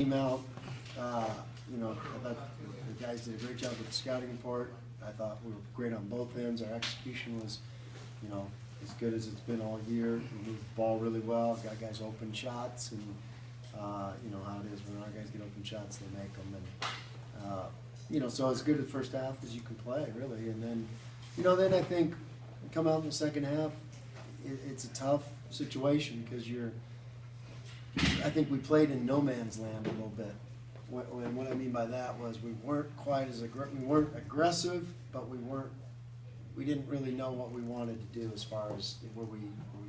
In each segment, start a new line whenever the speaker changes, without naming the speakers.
Team out, I thought the guys did a great job with the scouting report. I thought we were great on both ends. Our execution was, as good as it's been all year. We moved the ball really well, got guys open shots, and how it is when our guys get open shots, they make them. And, so as good at the first half as you can play, really. And then, then I think come out in the second half, it's a tough situation because I think we played in no man's land a little bit. What I mean by that was we weren't quite as we weren't aggressive, but we didn't really know what we wanted to do as far as were we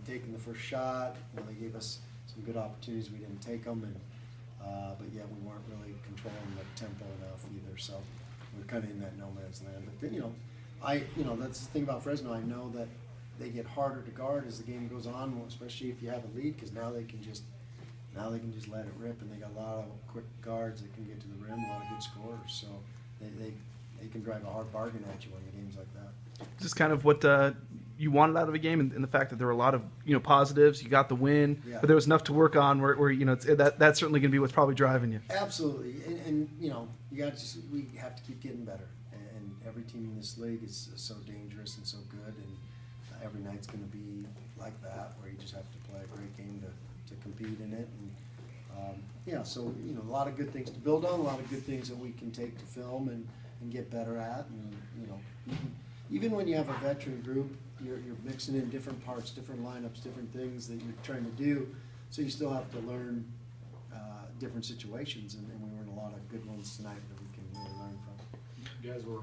taking the first shot. They gave us some good opportunities, we didn't take them, and but yet we weren't really controlling the tempo enough either. So we're kind of in that no man's land. But then that's the thing about Fresno. I know that they get harder to guard as the game goes on, especially if you have a lead, because now they can just let it rip, and they got a lot of quick guards that can get to the rim, a lot of good scorers. So they can drive a hard bargain at you in games like that.
Is this kind of what you wanted out of a game, and the fact that there were a lot of positives? You got the win,
yeah.
But there was enough to work on. Where that's certainly going to be what's probably driving you.
Absolutely, and we have to keep getting better. And every team in this league is so dangerous and so good, and every night's going to be like that, where you just have to play a great game to compete in it. And so a lot of good things to build on, a lot of good things that we can take to film and get better at. And even when you have a veteran group, you're mixing in different parts, different lineups, different things that you're trying to do. So you still have to learn different situations, and we learned a lot of good ones tonight that we can really learn from.
You guys were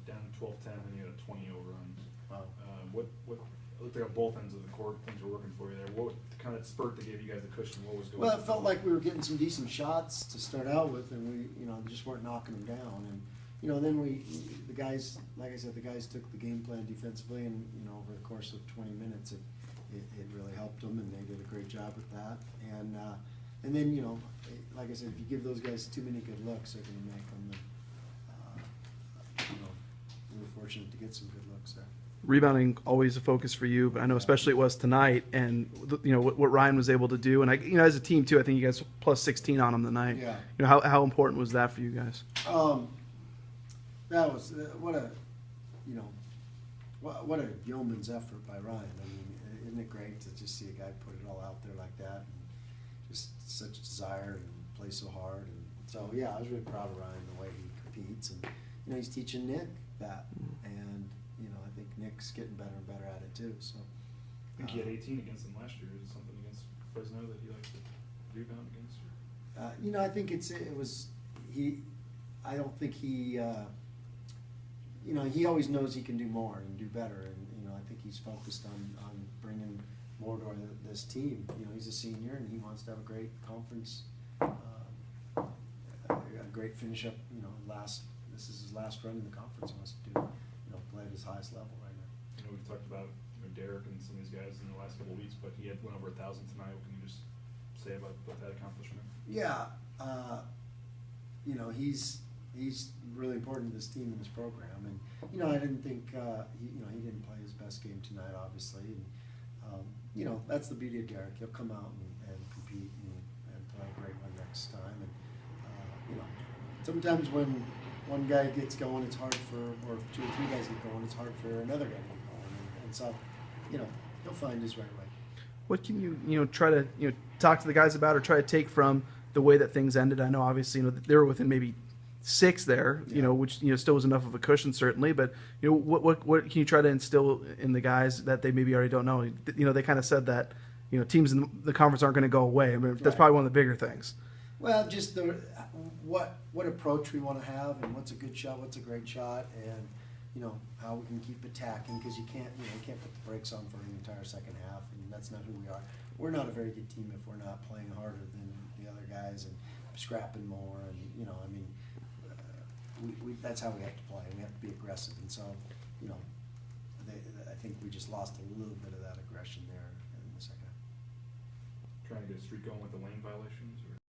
down 12-10, and you had a 20 overrun.
Wow.
What it looked like on both ends of the court, things were working for you there. What kind of spurt that gave you guys the cushion? What was going on?
Well, it felt like we were getting some decent shots to start out with, and we, just weren't knocking them down. And, then the guys, like I said, the guys took the game plan defensively, and, over the course of 20 minutes, it really helped them, and they did a great job with that. And then, like I said, if you give those guys too many good looks, they're going to make them. We were fortunate to get some good looks there.
Rebounding always a focus for you, but I know especially it was tonight, and what Ryan was able to do, and as a team too, I think you guys plus 16 on him tonight.
Yeah.
How important was that for you guys?
That was what a yeoman's effort by Ryan. I mean, isn't it great to just see a guy put it all out there like that, and just such desire and play so hard. And so I was really proud of Ryan, the way he competes, and he's teaching Nick that, and I think Nick's getting better and better at it too. So
I think he had 18 against them last year. Is it something against Fresno that he likes to rebound against?
I think it was he. I don't think he. He always knows he can do more and do better, and I think he's focused on bringing more to this team. He's a senior, and he wants to have a great conference, a great finish up. This is his last run in the conference. He wants to do, play at his highest level right now.
We've talked about Derek and some of these guys in the last couple of weeks, but he had went over 1,000 tonight. What can you just say about that accomplishment?
Yeah, he's really important to this team and this program, and I didn't think he didn't play his best game tonight, obviously, and that's the beauty of Derek. He'll come out and compete and play a great one next time, and sometimes when one guy gets going, it's hard or two or three guys get going, it's hard for another guy to get going, and so he'll find his right way.
What can you try to talk to the guys about, or try to take from the way that things ended? I know obviously they were within maybe 6 there, which still was enough of a cushion certainly, but what can you try to instill in the guys that they maybe already don't know? They kind of said that teams in the conference aren't going to go away. I mean, that's probably one of the bigger things.
Well, just what approach we want to have, and what's a good shot, what's a great shot, and how we can keep attacking, because you can't put the brakes on for an entire second half, and that's not who we are. We're not a very good team if we're not playing harder than the other guys and scrapping more, and that's how we have to play. We have to be aggressive, and so I think we just lost a little bit of that aggression there in the second half.
Trying to get a streak going with the lane violations?